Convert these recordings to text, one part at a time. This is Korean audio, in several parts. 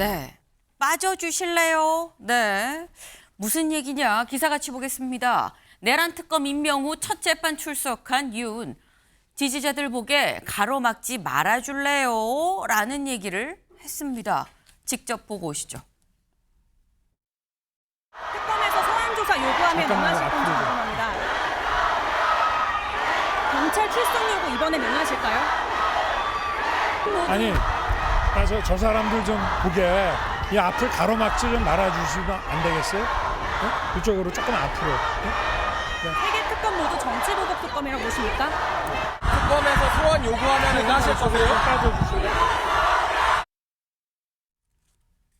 네. 빠져주실래요? 네. 무슨 얘기냐? 기사 같이 보겠습니다. 내란 특검 임명 후 첫 재판 출석한 윤. 지지자들 보게 가로막지 말아줄래요? 라는 얘기를 했습니다. 직접 보고 오시죠. 특검에서 소환 조사 요구하면 응하실 건지 궁금합니다. 경찰 출석 요구 이번에 응하실까요? 아니, 저 사람들 좀 보게 이 앞을 가로막지 좀 말아주시면 안 되겠어요? 네? 이쪽으로 조금 앞으로. 네? 세 개 특검 모두 정치 보복 특검이라고 보십니까? 특검에서 소환 요구하면 응하실 거세요? 빠져주실래요?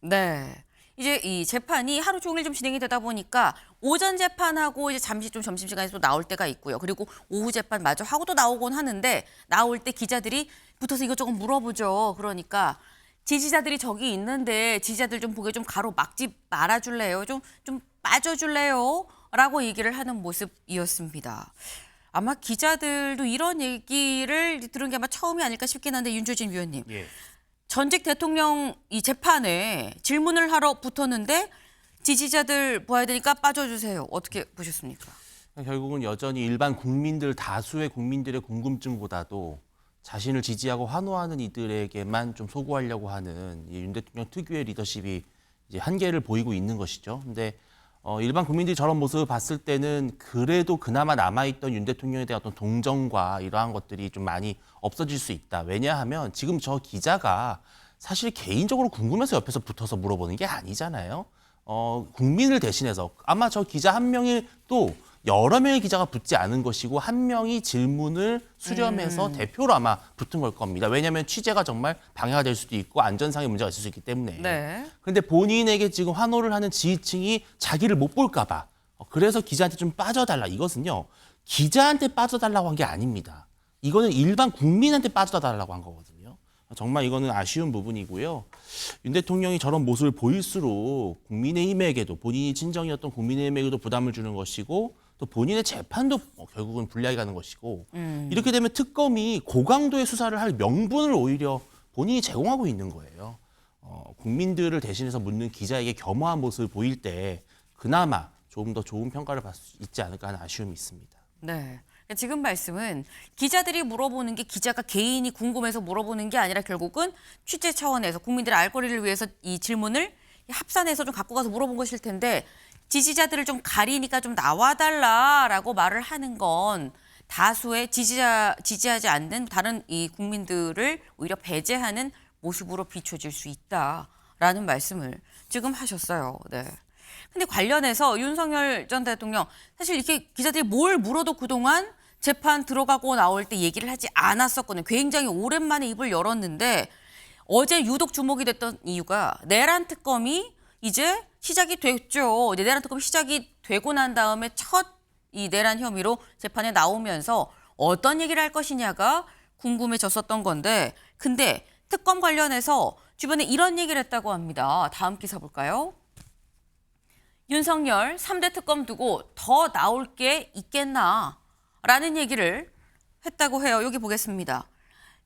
네. 이제 이 재판이 하루 종일 좀 진행이 되다 보니까 오전 재판하고 이제 잠시 좀 점심시간에 또 나올 때가 있고요. 그리고 오후 재판 마저 하고 또 나오곤 하는데 나올 때 기자들이 붙어서 이것저것 물어보죠. 그러니까 지지자들이 저기 있는데 지지자들 좀 보게 좀 가로막지 말아줄래요? 좀 빠져줄래요? 라고 얘기를 하는 모습이었습니다. 아마 기자들도 이런 얘기를 들은 게 아마 처음이 아닐까 싶긴 한데 윤주진 위원님. 예. 전직 대통령 이 재판에 질문을 하러 붙었는데 지지자들 봐야 되니까 빠져주세요. 어떻게 보셨습니까? 결국은 여전히 일반 국민들 다수의 국민들의 궁금증보다도 자신을 지지하고 환호하는 이들에게만 좀 소구하려고 하는 이 윤 대통령 특유의 리더십이 이제 한계를 보이고 있는 것이죠. 근데 일반 국민들이 저런 모습을 봤을 때는 그래도 그나마 남아있던 윤 대통령에 대한 어떤 동정과 이러한 것들이 좀 많이 없어질 수 있다. 왜냐하면 지금 저 기자가 사실 개인적으로 궁금해서 옆에서 붙어서 물어보는 게 아니잖아요. 국민을 대신해서 아마 저 기자 한 명이 또 여러 명의 기자가 붙지 않은 것이고 한 명이 질문을 수렴해서 대표로 아마 붙은 걸 겁니다. 왜냐하면 취재가 정말 방해가 될 수도 있고 안전상의 문제가 있을 수 있기 때문에. 네. 그런데 본인에게 지금 환호를 하는 지지층이 자기를 못 볼까 봐. 그래서 기자한테 좀 빠져달라. 이것은요. 기자한테 빠져달라고 한 게 아닙니다. 이거는 일반 국민한테 빠져달라고 한 거거든요. 정말 이거는 아쉬운 부분이고요. 윤 대통령이 저런 모습을 보일수록 국민의힘에게도 본인이 친정이었던 국민의힘에게도 부담을 주는 것이고 또 본인의 재판도 결국은 불리하게 가는 것이고 이렇게 되면 특검이 고강도의 수사를 할 명분을 오히려 본인이 제공하고 있는 거예요. 국민들을 대신해서 묻는 기자에게 겸허한 모습을 보일 때 그나마 조금 더 좋은 평가를 받을 수 있지 않을까 하는 아쉬움이 있습니다. 네. 지금 말씀은 기자들이 물어보는 게 기자가 개인이 궁금해서 물어보는 게 아니라 결국은 취재 차원에서 국민들의 알 거리를 위해서 이 질문을 합산해서 좀 갖고 가서 물어본 것일 텐데 지지자들을 좀 가리니까 좀 나와달라라고 말을 하는 건 다수의 지지하지 않는 다른 이 국민들을 오히려 배제하는 모습으로 비춰질 수 있다라는 말씀을 지금 하셨어요. 네. 근데 관련해서 윤석열 전 대통령 사실 이렇게 기자들이 뭘 물어도 그동안 재판 들어가고 나올 때 얘기를 하지 않았었거든요. 굉장히 오랜만에 입을 열었는데 어제 유독 주목이 됐던 이유가 내란 특검이 이제 시작이 됐죠. 이제 내란 특검 시작이 되고 난 다음에 첫 이 내란 혐의로 재판에 나오면서 어떤 얘기를 할 것이냐가 궁금해졌었던 건데 근데 특검 관련해서 주변에 이런 얘기를 했다고 합니다. 다음 기사 볼까요? 윤석열 3대 특검 두고 더 나올 게 있겠나? 라는 얘기를 했다고 해요. 여기 보겠습니다.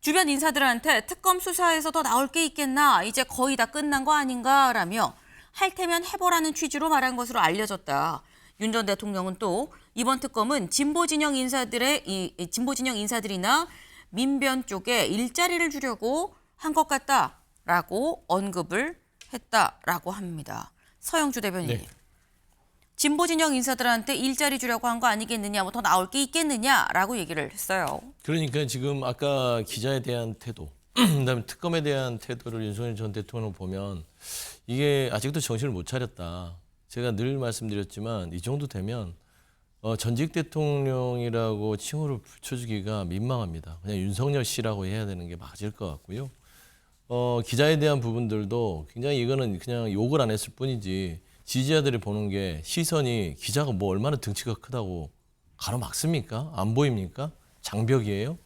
주변 인사들한테 특검 수사에서 더 나올 게 있겠나? 이제 거의 다 끝난 거 아닌가? 라며 할 테면 해보라는 취지로 말한 것으로 알려졌다. 윤 전 대통령은 또 이번 특검은 진보 진영 인사들이나 민변 쪽에 일자리를 주려고 한 것 같다라고 언급을 했다라고 합니다. 서영주 대변인님. 네. 진보 진영 인사들한테 일자리 주려고 한 거 아니겠느냐, 뭐 더 나올 게 있겠느냐라고 얘기를 했어요. 그러니까 지금 아까 기자에 대한 태도, 그다음에 특검에 대한 태도를 윤석열 전 대통령 보면 이게 아직도 정신을 못 차렸다. 제가 늘 말씀드렸지만 이 정도 되면 전직 대통령이라고 칭호를 붙여주기가 민망합니다. 그냥 윤석열 씨라고 해야 되는 게 맞을 것 같고요. 기자에 대한 부분들도 굉장히 이거는 그냥 욕을 안 했을 뿐이지 지지자들이 보는 게 시선이 기자가 뭐 얼마나 등치가 크다고 가로막습니까? 안 보입니까? 장벽이에요?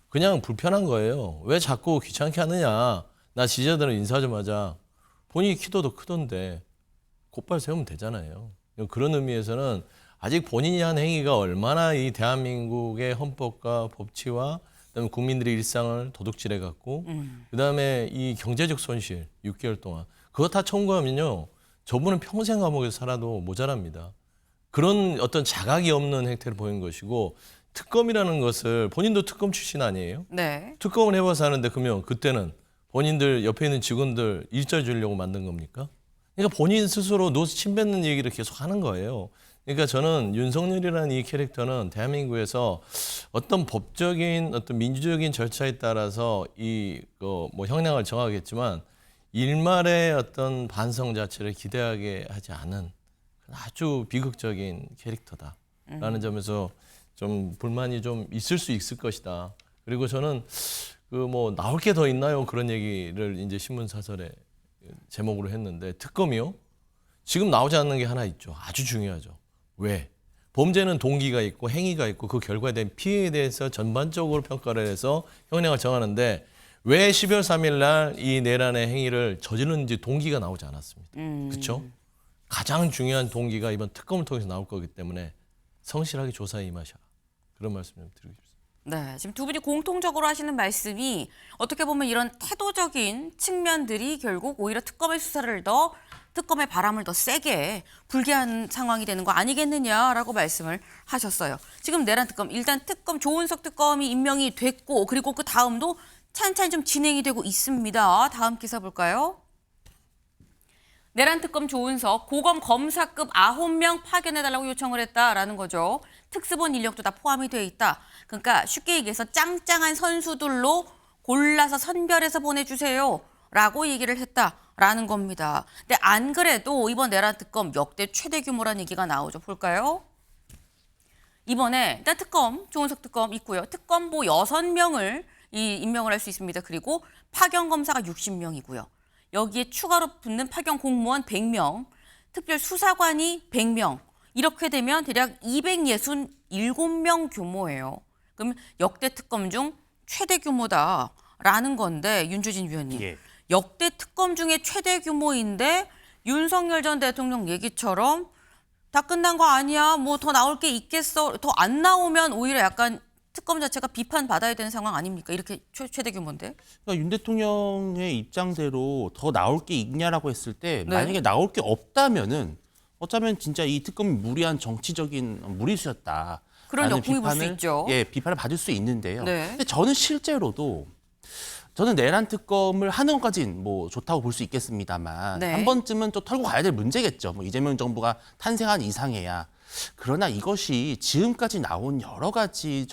그냥 불편한 거예요. 왜 자꾸 귀찮게 하느냐. 나 지지자들은 인사 좀 하자. 본인이 키도 더 크던데 곧발 세우면 되잖아요. 그런 의미에서는 아직 본인이 한 행위가 얼마나 이 대한민국의 헌법과 법치와 그다음에 국민들의 일상을 도둑질해갖고 그다음에 이 경제적 손실 6개월 동안 그거 다 청구하면요. 저분은 평생 감옥에서 살아도 모자랍니다. 그런 어떤 자각이 없는 행태를 보인 것이고 특검이라는 것을 본인도 특검 출신 아니에요? 네. 특검을 해봐서 하는데 그러면 그때는 본인들 옆에 있는 직원들 일자리 주려고 만든 겁니까? 그러니까 본인 스스로 노스 침뱉는 얘기를 계속 하는 거예요. 그러니까 저는 윤석열이라는 이 캐릭터는 대한민국에서 어떤 법적인 어떤 민주적인 절차에 따라서 뭐 형량을 정하겠지만 일말의 어떤 반성 자체를 기대하게 하지 않은 아주 비극적인 캐릭터다라는 점에서 좀 불만이 좀 있을 수 있을 것이다. 그리고 저는 그 뭐 나올 게 더 있나요? 그런 얘기를 이제 신문 사설에 제목으로 했는데 특검이요? 지금 나오지 않는 게 하나 있죠. 아주 중요하죠. 왜? 범죄는 동기가 있고 행위가 있고 그 결과에 대한 피해에 대해서 전반적으로 평가를 해서 형량을 정하는데 왜 12월 3일 날 이 내란의 행위를 저지르는지 동기가 나오지 않았습니다. 그렇죠? 가장 중요한 동기가 이번 특검을 통해서 나올 거기 때문에 성실하게 조사에 임하셔라. 그런 말씀 좀 드리고 싶습니다. 네, 지금 두 분이 공통적으로 하시는 말씀이 어떻게 보면 이런 태도적인 측면들이 결국 오히려 특검의 수사를 더 특검의 바람을 더 세게 불게 하는 상황이 되는 거 아니겠느냐라고 말씀을 하셨어요. 지금 내란 특검, 일단 특검 조은석 특검이 임명이 됐고 그리고 그 다음도 찬찬히 좀 진행이 되고 있습니다. 다음 기사 볼까요? 내란 특검 조은석 고검 검사급 9명 파견해달라고 요청을 했다라는 거죠. 특수본 인력도 다 포함이 되어 있다. 그러니까 쉽게 얘기해서 짱짱한 선수들로 골라서 선별해서 보내주세요. 라고 얘기를 했다라는 겁니다. 근데 안 그래도 이번 내란 특검 역대 최대 규모라는 얘기가 나오죠. 볼까요? 이번에 일단 특검, 조은석 특검 있고요. 특검보 6명을 임명을 할 수 있습니다. 그리고 파견 검사가 60명이고요. 여기에 추가로 붙는 파견 공무원 100명, 특별 수사관이 100명. 이렇게 되면 대략 267명 규모예요. 그럼 역대 특검 중 최대 규모다라는 건데 윤주진 위원님. 예. 역대 특검 중에 최대 규모인데 윤석열 전 대통령 얘기처럼 다 끝난 거 아니야? 뭐 더 나올 게 있겠어? 더 안 나오면 오히려 약간 특검 자체가 비판받아야 되는 상황 아닙니까? 이렇게 최대 규모인데. 그러니까 윤 대통령의 입장대로 더 나올 게 있냐라고 했을 때 네. 만약에 나올 게 없다면은 어쩌면 진짜 이 특검이 무리한 정치적인 무리수였다. 그런 역풍이 불 수 있죠. 예, 비판을 받을 수 있는데요. 네. 근데 저는 실제로도 저는 내란 특검을 하는 것까진 뭐 좋다고 볼 수 있겠습니다만 네. 한 번쯤은 또 털고 가야 될 문제겠죠. 뭐 이재명 정부가 탄생한 이상해야. 그러나 이것이 지금까지 나온 여러 가지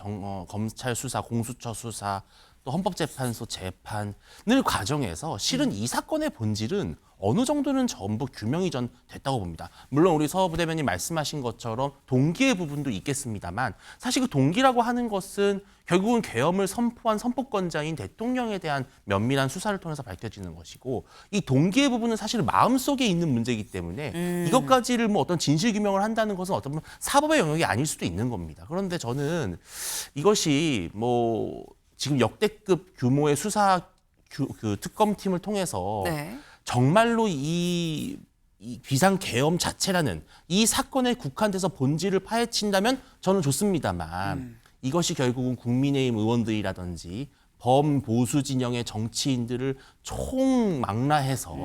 검찰 수사, 공수처 수사, 또 헌법재판소 재판을 과정에서 실은 이 사건의 본질은 어느 정도는 전부 규명이 전 됐다고 봅니다. 물론 우리 서 부대변인 말씀하신 것처럼 동기의 부분도 있겠습니다만 사실 그 동기라고 하는 것은 결국은 계엄을 선포한 선포권자인 대통령에 대한 면밀한 수사를 통해서 밝혀지는 것이고 이 동기의 부분은 사실 마음속에 있는 문제이기 때문에 이것까지를 뭐 어떤 진실 규명을 한다는 것은 어떤 보면 사법의 영역이 아닐 수도 있는 겁니다. 그런데 저는 이것이 뭐 지금 역대급 규모의 수사 그 특검팀을 통해서 네. 정말로 이 비상 계엄 자체라는 이 사건에 국한돼서 본질을 파헤친다면 저는 좋습니다만 이것이 결국은 국민의힘 의원들이라든지 범보수 진영의 정치인들을 총망라해서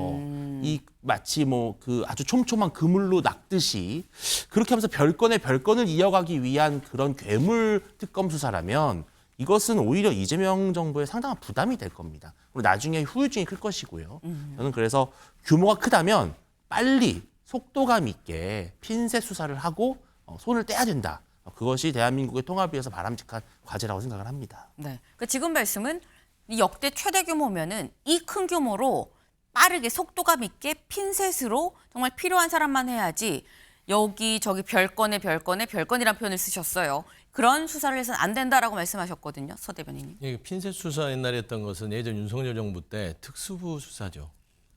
이 마치 뭐 그 아주 촘촘한 그물로 낚듯이 그렇게 하면서 별건을 이어가기 위한 그런 괴물 특검 수사라면 이것은 오히려 이재명 정부에 상당한 부담이 될 겁니다. 그리고 나중에 후유증이 클 것이고요. 저는 그래서 규모가 크다면 빨리 속도감 있게 핀셋 수사를 하고 손을 떼야 된다. 그것이 대한민국의 통합을 위해서 바람직한 과제라고 생각을 합니다. 네. 그러니까 지금 말씀은 이 역대 최대 규모면은 이 큰 규모로 빠르게 속도감 있게 핀셋으로 정말 필요한 사람만 해야지 여기저기 별건이란 표현을 쓰셨어요. 그런 수사를 해서는 안 된다라고 말씀하셨거든요. 서 대변인님. 예, 핀셋 수사 옛날에 했던 것은 예전 윤석열 정부 때 특수부 수사죠.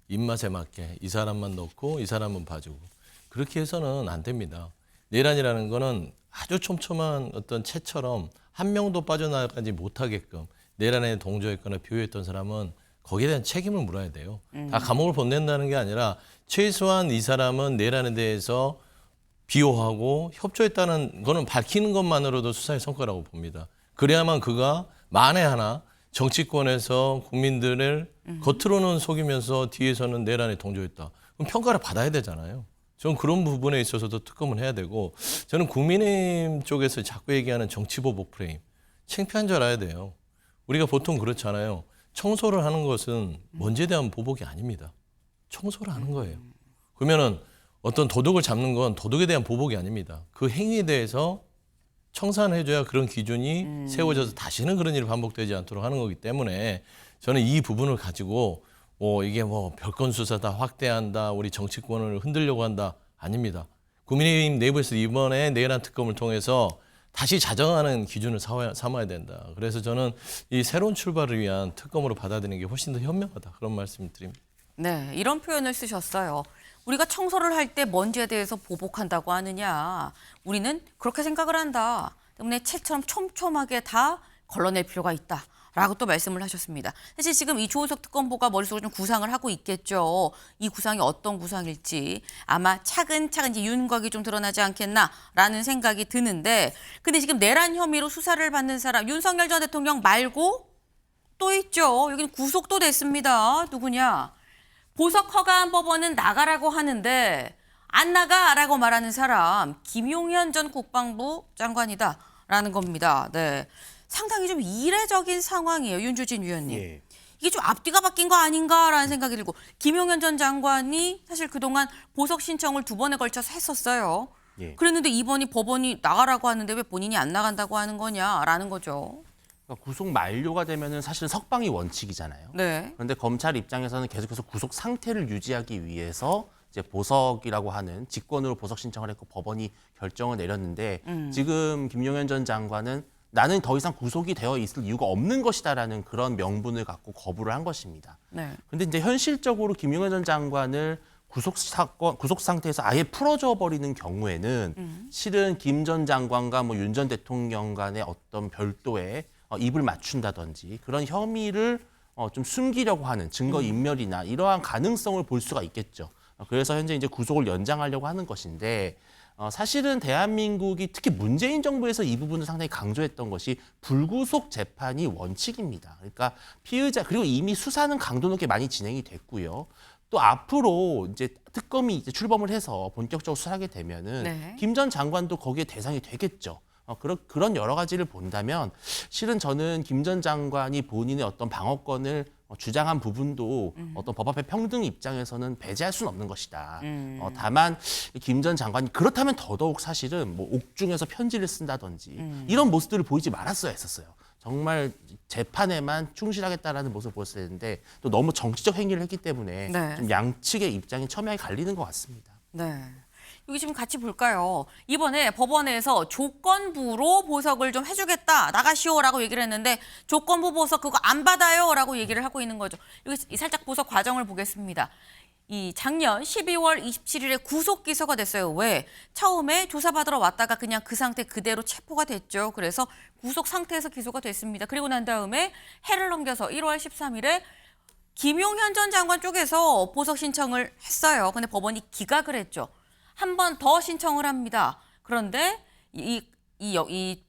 입맛에 맞게 이 사람만 넣고 이 사람은 봐주고 그렇게 해서는 안 됩니다. 내란이라는 거는 아주 촘촘한 어떤 채처럼 한 명도 빠져나가지 못하게끔 내란에 동조했거나 비호했던 사람은 거기에 대한 책임을 물어야 돼요. 다 감옥을 보낸다는 게 아니라 최소한 이 사람은 내란에 대해서 비호하고 협조했다는 거는 밝히는 것만으로도 수사의 성과라고 봅니다. 그래야만 그가 만에 하나 정치권에서 국민들을 겉으로는 속이면서 뒤에서는 내란에 동조했다. 그럼 평가를 받아야 되잖아요. 저는 그런 부분에 있어서도 특검을 해야 되고 저는 국민의힘 쪽에서 자꾸 얘기하는 정치보복 프레임 창피한 줄 알아야 돼요. 우리가 보통 그렇잖아요. 청소를 하는 것은 먼지에 대한 보복이 아닙니다. 청소를 하는 거예요. 그러면은 어떤 도둑을 잡는 건 도둑에 대한 보복이 아닙니다. 그 행위에 대해서 청산해줘야 그런 기준이 세워져서 다시는 그런 일이 반복되지 않도록 하는 거기 때문에 저는 이 부분을 가지고 이게 뭐 별건 수사다, 확대한다, 우리 정치권을 흔들려고 한다 아닙니다. 국민의힘 내부에서 이번에 내란 특검을 통해서 다시 자정하는 기준을 삼아야 된다. 그래서 저는 이 새로운 출발을 위한 특검으로 받아들이는 게 훨씬 더 현명하다. 그런 말씀을 드립니다. 네, 이런 표현을 쓰셨어요. 우리가 청소를 할 때 먼지에 대해서 보복한다고 하느냐. 우리는 그렇게 생각을 한다. 때문에 채처럼 촘촘하게 다 걸러낼 필요가 있다. 라고 또 말씀을 하셨습니다. 사실 지금 이 조은석 특검보가 머릿속으로 좀 구상을 하고 있겠죠. 이 구상이 어떤 구상일지 아마 차근차근 이제 윤곽이 좀 드러나지 않겠나라는 생각이 드는데 근데 지금 내란 혐의로 수사를 받는 사람 윤석열 전 대통령 말고 또 있죠. 여기는 구속도 됐습니다. 누구냐? 보석 허가한 법원은 나가라고 하는데 안 나가라고 말하는 사람 김용현 전 국방부 장관이다라는 겁니다. 네. 상당히 좀 이례적인 상황이에요. 윤주진 위원님. 예. 이게 좀 앞뒤가 바뀐 거 아닌가라는 생각이 들고 김용현 전 장관이 사실 그동안 보석 신청을 2번에 걸쳐서 했었어요. 예. 그랬는데 이번이 법원이 나가라고 하는데 왜 본인이 안 나간다고 하는 거냐라는 거죠. 그러니까 구속 만료가 되면은 사실은 석방이 원칙이잖아요. 네. 그런데 검찰 입장에서는 계속해서 구속 상태를 유지하기 위해서 이제 보석이라고 하는 직권으로 보석 신청을 했고 법원이 결정을 내렸는데 지금 김용현 전 장관은 나는 더 이상 구속이 되어 있을 이유가 없는 것이다라는 그런 명분을 갖고 거부를 한 것입니다. 네. 그런데 이제 현실적으로 김용현 전 장관을 구속 상태에서 아예 풀어줘 버리는 경우에는 실은 김 전 장관과 뭐 윤 전 대통령 간의 어떤 별도의 입을 맞춘다든지 그런 혐의를 좀 숨기려고 하는 증거 인멸이나 이러한 가능성을 볼 수가 있겠죠. 그래서 현재 이제 구속을 연장하려고 하는 것인데 사실은 대한민국이 특히 문재인 정부에서 이 부분을 상당히 강조했던 것이 불구속 재판이 원칙입니다. 그러니까 피의자 그리고 이미 수사는 강도 높게 많이 진행이 됐고요. 또 앞으로 이제 특검이 이제 출범을 해서 본격적으로 수사하게 되면은 네. 김 전 장관도 거기에 대상이 되겠죠. 그런 여러 가지를 본다면 실은 저는 김 전 장관이 본인의 어떤 방어권을 주장한 부분도 어떤 법 앞에 평등 입장에서는 배제할 수는 없는 것이다. 다만 김 전 장관이 그렇다면 더더욱 사실은 뭐 옥중에서 편지를 쓴다든지 이런 모습들을 보이지 말았어야 했었어요. 정말 재판에만 충실하겠다라는 모습을 보였어야 했는데 또 너무 정치적 행위를 했기 때문에 네. 좀 양측의 입장이 첨예하게 갈리는 것 같습니다. 네. 여기 지금 같이 볼까요? 이번에 법원에서 조건부로 보석을 좀 해주겠다, 나가시오라고 얘기를 했는데 조건부 보석 그거 안 받아요라고 얘기를 하고 있는 거죠. 여기 살짝 보석 과정을 보겠습니다. 이 작년 12월 27일에 구속 기소가 됐어요. 왜? 처음에 조사받으러 왔다가 그냥 그 상태 그대로 체포가 됐죠. 그래서 구속 상태에서 기소가 됐습니다. 그리고 난 다음에 해를 넘겨서 1월 13일에 김용현 전 장관 쪽에서 보석 신청을 했어요. 근데 법원이 기각을 했죠. 한 번 더 신청을 합니다. 그런데 이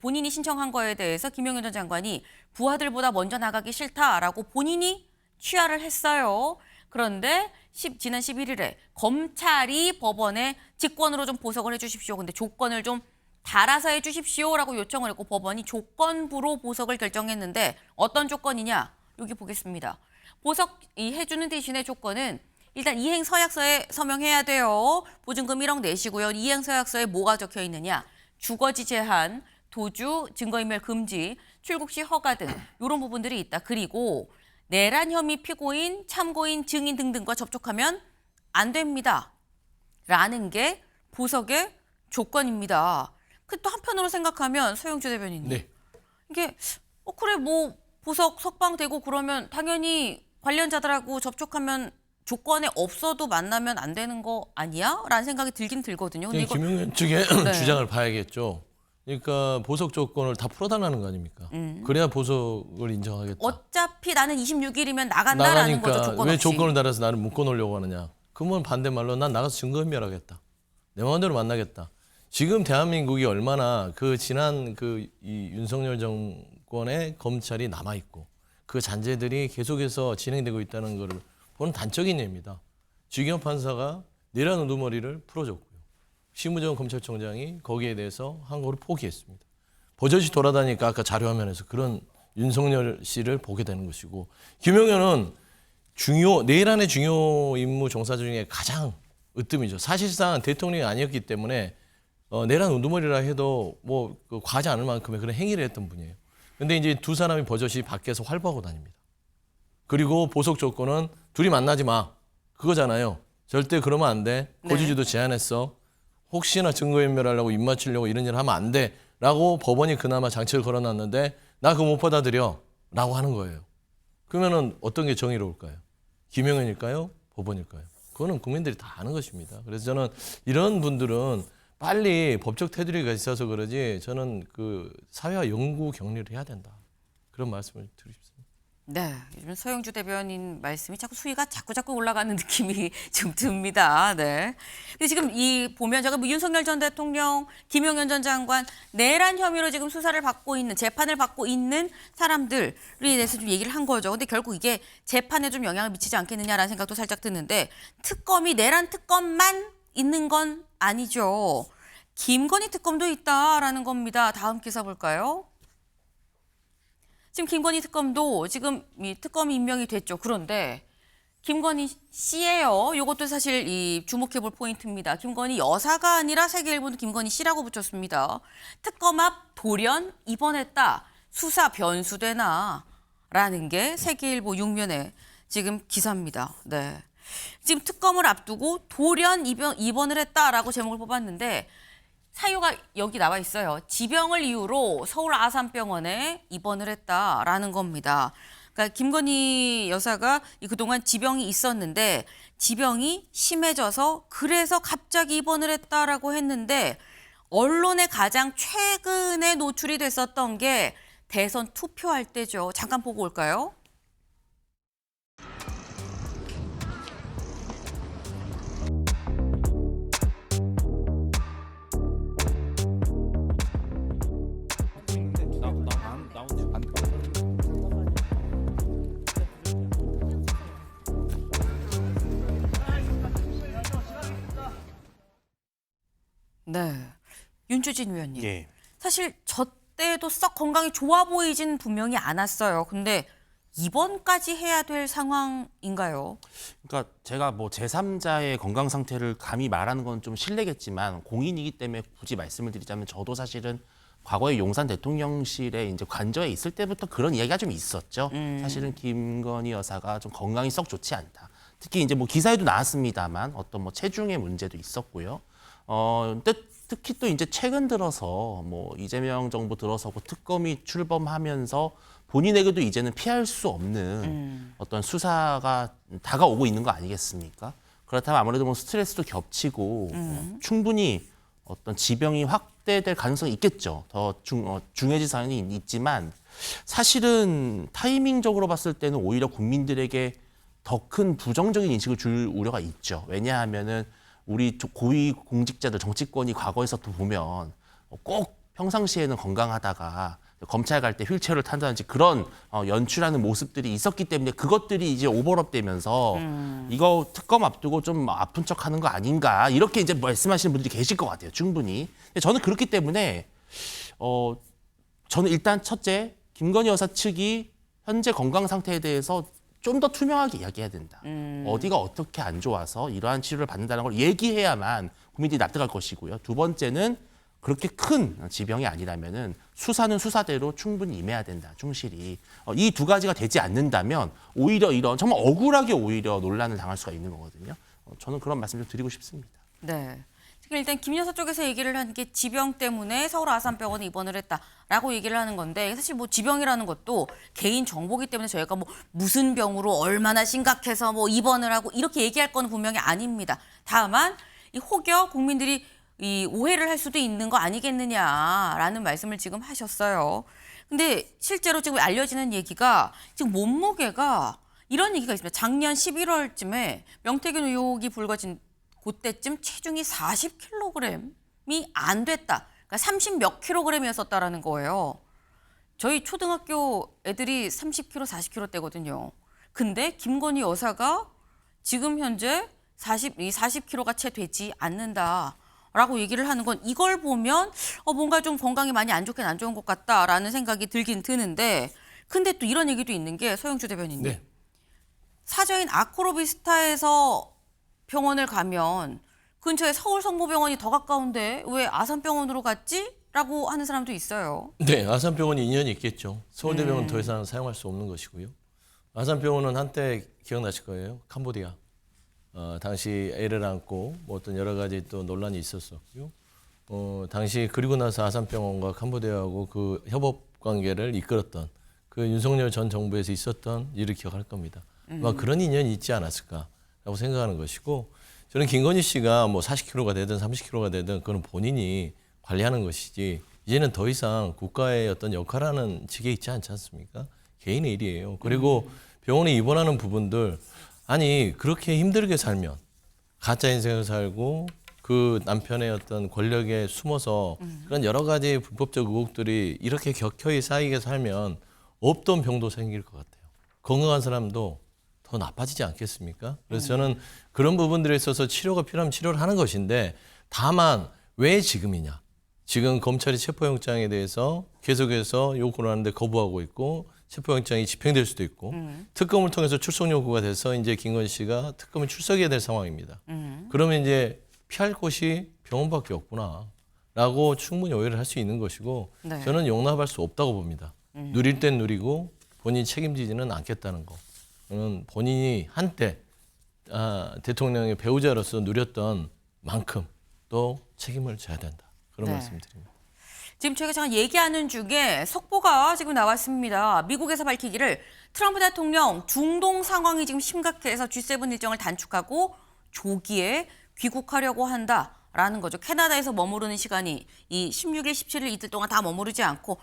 본인이 신청한 거에 대해서 김용현 전 장관이 부하들보다 먼저 나가기 싫다라고 본인이 취하를 했어요. 그런데 지난 11일에 검찰이 법원에 직권으로 좀 보석을 해주십시오. 근데 조건을 좀 달아서 해주십시오라고 요청을 했고 법원이 조건부로 보석을 결정했는데 어떤 조건이냐? 여기 보겠습니다. 보석 해주는 대신에 조건은 일단 이행 서약서에 서명해야 돼요. 보증금 1억 내시고요. 이행 서약서에 뭐가 적혀 있느냐? 주거지 제한, 도주, 증거인멸 금지, 출국 시 허가 등 이런 부분들이 있다. 그리고 내란 혐의 피고인, 참고인, 증인 등등과 접촉하면 안 됩니다. 라는 게 보석의 조건입니다. 그 또 한편으로 생각하면 서영주 대변인님. 네. 이게 그래 뭐 보석 석방되고 그러면 당연히 관련자들하고 접촉하면 조건에 없어도 만나면 안 되는 거 아니야? 라는 생각이 들긴 들거든요. 근데 이거 김용현 측의 네. 주장을 봐야겠죠. 그러니까 보석 조건을 다 풀어달라는 거 아닙니까? 그래야 보석을 인정하겠다. 어차피 나는 26일이면 나간다라는 거죠. 조건 왜 없이. 조건을 달아서 나를 묶어놓으려고 하느냐. 그러면 반대말로 난 나가서 증거인멸하겠다. 내 마음대로 만나겠다. 지금 대한민국이 얼마나 그 지난 이 윤석열 정권의 검찰이 남아있고 그 잔재들이 계속해서 진행되고 있다는 것을 보는 단적인 예입니다. 주기현 판사가 내란 우두머리를 풀어줬고요. 심우정 검찰총장이 거기에 대해서 항고를 포기했습니다. 버젓이 돌아다니까 아까 자료화면에서 그런 윤석열 씨를 보게 되는 것이고, 김용현은 내란의 중요 임무 종사자 중에 가장 으뜸이죠. 사실상 대통령이 아니었기 때문에 내란 우두머리라 해도 과하지 않을 만큼의 그런 행위를 했던 분이에요. 근데 이제 두 사람이 버젓이 밖에서 활보하고 다닙니다. 그리고 보석 조건은 둘이 만나지 마. 그거잖아요. 절대 그러면 안 돼. 고주지도 제안했어. 혹시나 증거인멸하려고 입맞추려고 이런 일을 하면 안 돼. 라고 법원이 그나마 장치를 걸어놨는데 나 그거 못 받아들여. 라고 하는 거예요. 그러면은 어떤 게 정의로울까요? 김용현일까요? 법원일까요? 그거는 국민들이 다 아는 것입니다. 그래서 저는 이런 분들은 빨리 법적 테두리가 있어서 그러지 저는 그 사회와 연구 격리를 해야 된다. 그런 말씀을 드리고 싶습니다. 네, 요즘 서영주 대변인 말씀이 수위가 자꾸 올라가는 느낌이 좀 듭니다. 네. 근데 지금 보면 제가 윤석열 전 대통령, 김용현 전 장관 내란 혐의로 지금 수사를 받고 있는, 재판을 받고 있는 사람들에 대해서 좀 얘기를 한 거죠. 근데 결국 이게 재판에 좀 영향을 미치지 않겠느냐라는 생각도 살짝 드는데, 특검이 내란 특검만 있는 건 아니죠. 김건희 특검도 있다라는 겁니다. 다음 기사 볼까요? 지금 김건희 특검도 지금 특검이 임명이 됐죠. 그런데 김건희 씨예요. 이것도 사실 주목해 볼 포인트입니다. 김건희 여사가 아니라 세계일보는 김건희 씨라고 붙였습니다. 특검 앞 돌연 입원했다. 수사 변수되나? 라는 게 세계일보 6면에 지금 기사입니다. 네. 지금 특검을 앞두고 돌연 입원을 했다라고 제목을 뽑았는데, 사유가 여기 나와 있어요. 지병을 이유로 서울 아산병원에 입원을 했다라는 겁니다. 그러니까 김건희 여사가 그동안 지병이 있었는데 지병이 심해져서 그래서 갑자기 입원을 했다라고 했는데, 언론에 가장 최근에 노출이 됐었던 게 대선 투표할 때죠. 잠깐 보고 올까요? 네, 윤주진 위원님. 예. 사실 저 때도 썩 건강이 좋아 보이진 분명히 않았어요. 근데 입원까지 해야 될 상황인가요? 그러니까 제가 제3자의 건강 상태를 감히 말하는 건 좀 실례겠지만 공인이기 때문에 굳이 말씀을 드리자면, 저도 사실은 과거에 용산 대통령실에 이제 관저에 있을 때부터 그런 이야기가 좀 있었죠. 사실은 김건희 여사가 좀 건강이 썩 좋지 않다. 특히 이제 기사에도 나왔습니다만 어떤 체중의 문제도 있었고요. 특히 또 이제 최근 들어서 이재명 정부 들어서고 특검이 출범하면서 본인에게도 이제는 피할 수 없는 어떤 수사가 다가오고 있는 거 아니겠습니까? 그렇다면 아무래도 스트레스도 겹치고 충분히 어떤 지병이 확대될 가능성이 있겠죠. 더 중해질 사안이 있지만, 사실은 타이밍적으로 봤을 때는 오히려 국민들에게 더 큰 부정적인 인식을 줄 우려가 있죠. 왜냐하면은 우리 고위 공직자들, 정치권이 과거에서도 보면 꼭 평상시에는 건강하다가 검찰 갈 때 휠체어를 탄다든지 그런 연출하는 모습들이 있었기 때문에 그것들이 이제 오버랩 되면서 이거 특검 앞두고 좀 아픈 척 하는 거 아닌가, 이렇게 이제 말씀하시는 분들이 계실 것 같아요. 충분히. 근데 저는 그렇기 때문에 저는 일단 첫째, 김건희 여사 측이 현재 건강 상태에 대해서 좀 더 투명하게 이야기해야 된다. 어디가 어떻게 안 좋아서 이러한 치료를 받는다는 걸 얘기해야만 국민들이 납득할 것이고요. 두 번째는 그렇게 큰 지병이 아니라면은 수사는 수사대로 충분히 임해야 된다. 충실히. 이 두 가지가 되지 않는다면 오히려 이런 정말 억울하게 오히려 논란을 당할 수가 있는 거거든요. 저는 그런 말씀 좀 드리고 싶습니다. 네. 지금 일단 김 여사 쪽에서 얘기를 한 게 지병 때문에 서울 아산병원에 입원을 했다라고 얘기를 하는 건데, 사실 지병이라는 것도 개인 정보기 때문에 저희가 무슨 병으로 얼마나 심각해서 입원을 하고 이렇게 얘기할 건 분명히 아닙니다. 다만 혹여 국민들이 오해를 할 수도 있는 거 아니겠느냐라는 말씀을 지금 하셨어요. 근데 실제로 지금 알려지는 얘기가 지금 몸무게가 이런 얘기가 있습니다. 작년 11월쯤에 명태균 의혹이 불거진 그때쯤 체중이 40kg이 안 됐다. 그러니까 30 몇 kg이었었다라는 거예요. 저희 초등학교 애들이 30kg, 40kg대거든요. 근데 김건희 여사가 지금 현재 40kg가 채 되지 않는다라고 얘기를 하는 건 이걸 보면 뭔가 좀 건강이 많이 안 좋긴 안 좋은 것 같다라는 생각이 들긴 드는데 근데 또 이런 얘기도 있는 게 서영주 대변인님. 네. 사저인 아크로비스타에서 병원을 가면 근처에 서울 성모병원이 더 가까운데 왜 아산병원으로 갔지? 라고 하는 사람도 있어요. 네, 아산병원이 인연이 있겠죠. 서울대병원 더 이상 사용할 수 없는 것이고요. 아산병원은 한때 기억나실 거예요. 캄보디아. 당시 애를 안고 뭐 어떤 여러 가지 또 논란이 있었었고요. 당시 그리고 나서 아산병원과 캄보디아하고 그 협업 관계를 이끌었던 그 윤석열 전 정부에서 있었던 일을 기억할 겁니다. 아마 그런 인연이 있지 않았을까라고 생각하는 것이고 저는 김건희 씨가 뭐 40kg가 되든 30kg가 되든 그건 본인이 관리하는 것이지 이제는 더 이상 국가의 어떤 역할하는 직에 있지 않지 않습니까? 개인의 일이에요. 그리고 병원에 입원하는 부분들 아니 그렇게 힘들게 살면 가짜 인생을 살고 그 남편의 어떤 권력에 숨어서 그런 여러 가지 불법적 의혹들이 이렇게 격혀이 쌓이게 살면 없던 병도 생길 것 같아요. 건강한 사람도 더 나빠지지 않겠습니까? 그래서 저는 그런 부분들에 있어서 치료가 필요하면 치료를 하는 것인데 다만 왜 지금이냐? 지금 검찰이 체포영장에 대해서 계속해서 요구를 하는데 거부하고 있고 체포영장이 집행될 수도 있고 특검을 통해서 출석 요구가 돼서 이제 김건희 씨가 특검에 출석해야 될 상황입니다. 그러면 이제 피할 곳이 병원밖에 없구나라고 충분히 오해를 할 수 있는 것이고 네. 저는 용납할 수 없다고 봅니다. 누릴 땐 누리고 본인이 책임지지는 않겠다는 거. 저는 본인이 한때 대통령의 배우자로서 누렸던 만큼 또 책임을 져야 된다. 그런 네. 말씀드립니다. 지금 저희가 잠깐 얘기하는 중에 속보가 지금 나왔습니다. 미국에서 밝히기를 트럼프 대통령 중동 상황이 지금 심각해서 G7 일정을 단축하고 조기에 귀국하려고 한다라는 거죠. 캐나다에서 머무르는 시간이 이 16일, 17일 이틀 동안 다 머무르지 않고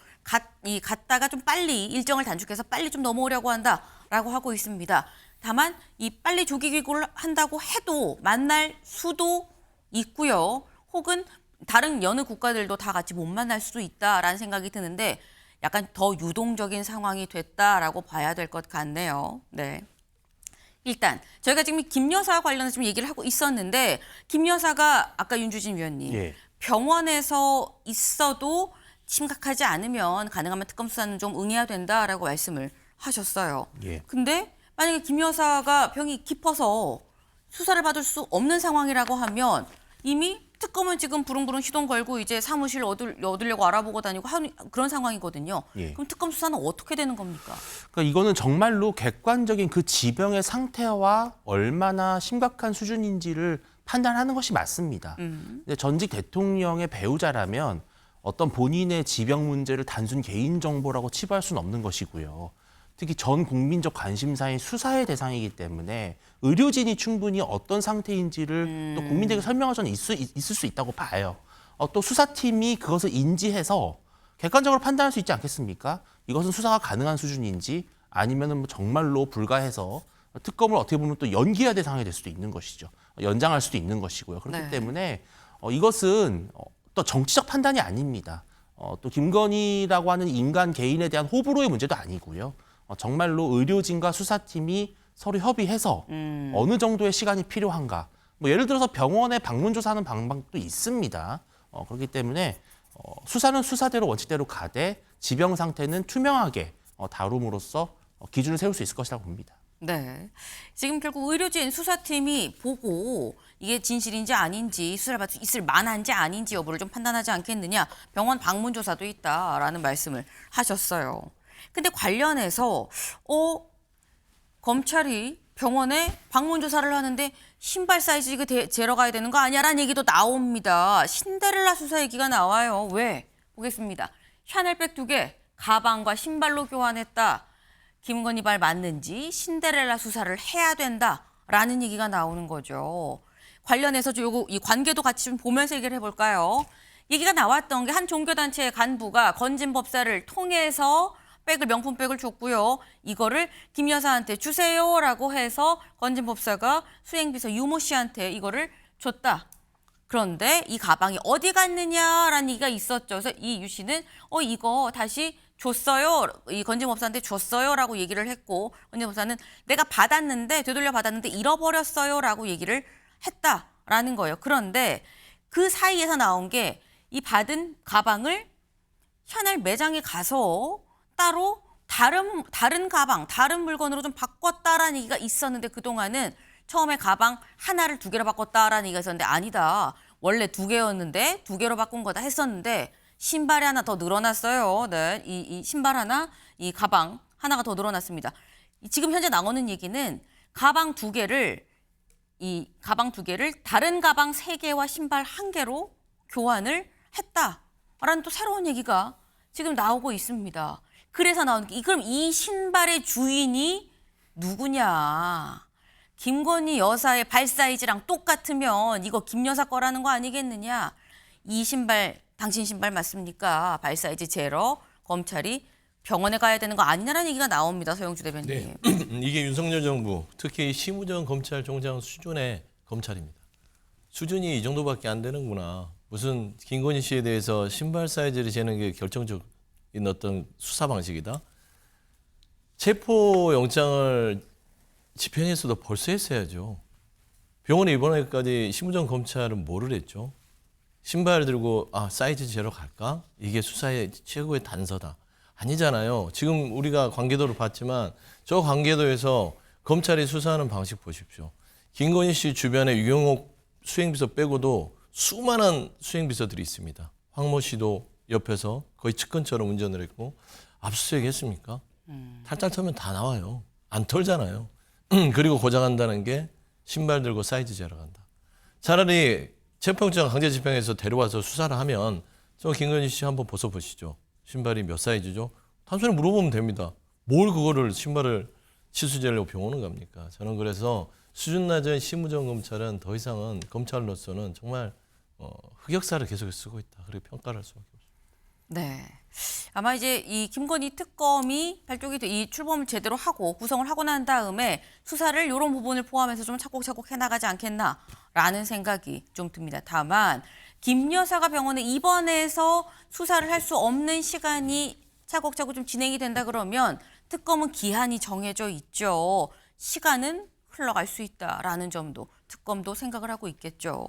갔다가 좀 빨리 일정을 단축해서 빨리 좀 넘어오려고 한다라고 하고 있습니다. 다만 이 빨리 조기 귀국을 한다고 해도 만날 수도 있고요. 혹은 다른 여느 국가들도 다 같이 못 만날 수도 있다라는 생각이 드는데 약간 더 유동적인 상황이 됐다라고 봐야 될 것 같네요. 네. 일단 저희가 지금 김 여사와 관련해서 좀 얘기를 하고 있었는데 김 여사가 아까 윤주진 위원님 예. 병원에서 있어도 심각하지 않으면 가능하면 특검 수사는 좀 응해야 된다라고 말씀을 하셨어요. 예. 근데 만약에 김 여사가 병이 깊어서 수사를 받을 수 없는 상황이라고 하면 이미 특검은 지금 부릉부릉 시동 걸고 이제 사무실 얻으려고 알아보고 다니고 하는 그런 상황이거든요. 예. 그럼 특검 수사는 어떻게 되는 겁니까? 그러니까 이거는 정말로 객관적인 그 지병의 상태와 얼마나 심각한 수준인지를 판단하는 것이 맞습니다. 근데 전직 대통령의 배우자라면 어떤 본인의 지병 문제를 단순 개인 정보라고 치부할 수는 없는 것이고요. 특히 전 국민적 관심사인 수사의 대상이기 때문에 의료진이 충분히 어떤 상태인지를 또 국민들에게 설명할 수는 있을 수 있다고 봐요. 또 수사팀이 그것을 인지해서 객관적으로 판단할 수 있지 않겠습니까? 이것은 수사가 가능한 수준인지 아니면은 뭐 정말로 불가해서 특검을 어떻게 보면 또 연기해야 될 상황이 될 수도 있는 것이죠. 연장할 수도 있는 것이고요. 그렇기 네. 때문에 이것은 또 정치적 판단이 아닙니다. 또 김건희라고 하는 인간 개인에 대한 호불호의 문제도 아니고요. 정말로 의료진과 수사팀이 서로 협의해서 어느 정도의 시간이 필요한가. 뭐 예를 들어서 병원에 방문 조사하는 방법도 있습니다. 그렇기 때문에 수사는 수사대로 원칙대로 가되 지병 상태는 투명하게 다룸으로써 기준을 세울 수 있을 것이라고 봅니다. 네. 지금 결국 의료진 수사팀이 보고 이게 진실인지 아닌지 수사를 받을 수 있을 만한지 아닌지 여부를 좀 판단하지 않겠느냐. 병원 방문 조사도 있다라는 말씀을 하셨어요. 근데 관련해서 검찰이 병원에 방문 조사를 하는데 신발 사이즈 이거 재러 가야 되는 거 아니야라는 얘기도 나옵니다. 신데렐라 수사 얘기가 나와요. 왜? 보겠습니다. 샤넬백 2개 가방과 신발로 교환했다. 김건희 발 맞는지 신데렐라 수사를 해야 된다라는 얘기가 나오는 거죠. 관련해서 이 관계도 같이 좀 보면서 얘기를 해볼까요? 얘기가 나왔던 게 한 종교단체의 간부가 건진 법사를 통해서 명품백을 줬고요. 이거를 김 여사한테 주세요라고 해서 건진 법사가 수행비서 유모 씨한테 이거를 줬다. 그런데 이 가방이 어디 갔느냐라는 얘기가 있었죠. 그래서 이 유 씨는 이거 다시 줬어요. 이 건진법사한테 줬어요라고 얘기를 했고 건진법사는 내가 받았는데 되돌려 받았는데 잃어버렸어요라고 얘기를 했다라는 거예요. 그런데 그 사이에서 나온 게 이 받은 가방을 샤넬 매장에 가서 따로 다른 가방, 다른 물건으로 좀 바꿨다라는 얘기가 있었는데 그동안은 처음에 가방 하나를 2개로 바꿨다라는 얘기가 있었는데 아니다. 원래 2개였는데 2개로 바꾼 거다 했었는데 신발이 하나 더 늘어났어요. 네, 이 신발 하나, 이 가방 하나가 더 늘어났습니다. 지금 현재 나오는 얘기는 가방 2개를 다른 가방 3개와 신발 1개로 교환을 했다라는 또 새로운 얘기가 지금 나오고 있습니다. 그래서 나오는 게 그럼 이 신발의 주인이 누구냐? 김건희 여사의 발 사이즈랑 똑같으면 이거 김 여사 거라는 거 아니겠느냐? 이 신발 당신 신발 맞습니까? 발 사이즈 재러 검찰이 병원에 가야 되는 거 아니냐라는 얘기가 나옵니다. 서영주 대변인. 네. 이게 윤석열 정부, 특히 심우정 검찰총장 수준의 검찰입니다. 수준이 이 정도밖에 안 되는구나. 무슨 김건희 씨에 대해서 신발 사이즈를 재는 게 결정적인 어떤 수사 방식이다. 체포영장을 집행했어도 벌써 했어야죠. 병원에 입원하기까지 심우정 검찰은 뭐를 했죠? 신발 들고 사이즈 재러 갈까? 이게 수사의 최고의 단서다. 아니잖아요. 지금 우리가 관계도를 봤지만 저 관계도에서 검찰이 수사하는 방식 보십시오. 김건희 씨 주변에 유경옥 수행비서 빼고도 수많은 수행비서들이 있습니다. 황모 씨도 옆에서 거의 측근처럼 운전을 했고 압수수색 했습니까? 탈탈 털면 다 나와요. 안 털잖아요. 그리고 고장한다는 게 신발 들고 사이즈 재러 간다. 차라리 체포영장 강제 집행해서 데려와서 수사를 하면 저 김건희 씨 한번 벗어보시죠. 신발이 몇 사이즈죠? 단순히 물어보면 됩니다. 뭘 그거를 신발을 치수제로 병원은 갑니까? 저는 그래서 수준 낮은 심우정 검찰은 더 이상은 검찰로서는 정말 흑역사를 계속 쓰고 있다. 그렇게 평가를 할 수밖에 없습니다. 네. 아마 이제 이 김건희 특검이 이 출범을 제대로 하고 구성을 하고 난 다음에 수사를 이런 부분을 포함해서 좀 차곡차곡 해나가지 않겠나라는 생각이 좀 듭니다. 다만 김 여사가 병원에 입원해서 수사를 할 수 없는 시간이 차곡차곡 좀 진행이 된다 그러면 특검은 기한이 정해져 있죠. 시간은 흘러갈 수 있다라는 점도 특검도 생각을 하고 있겠죠.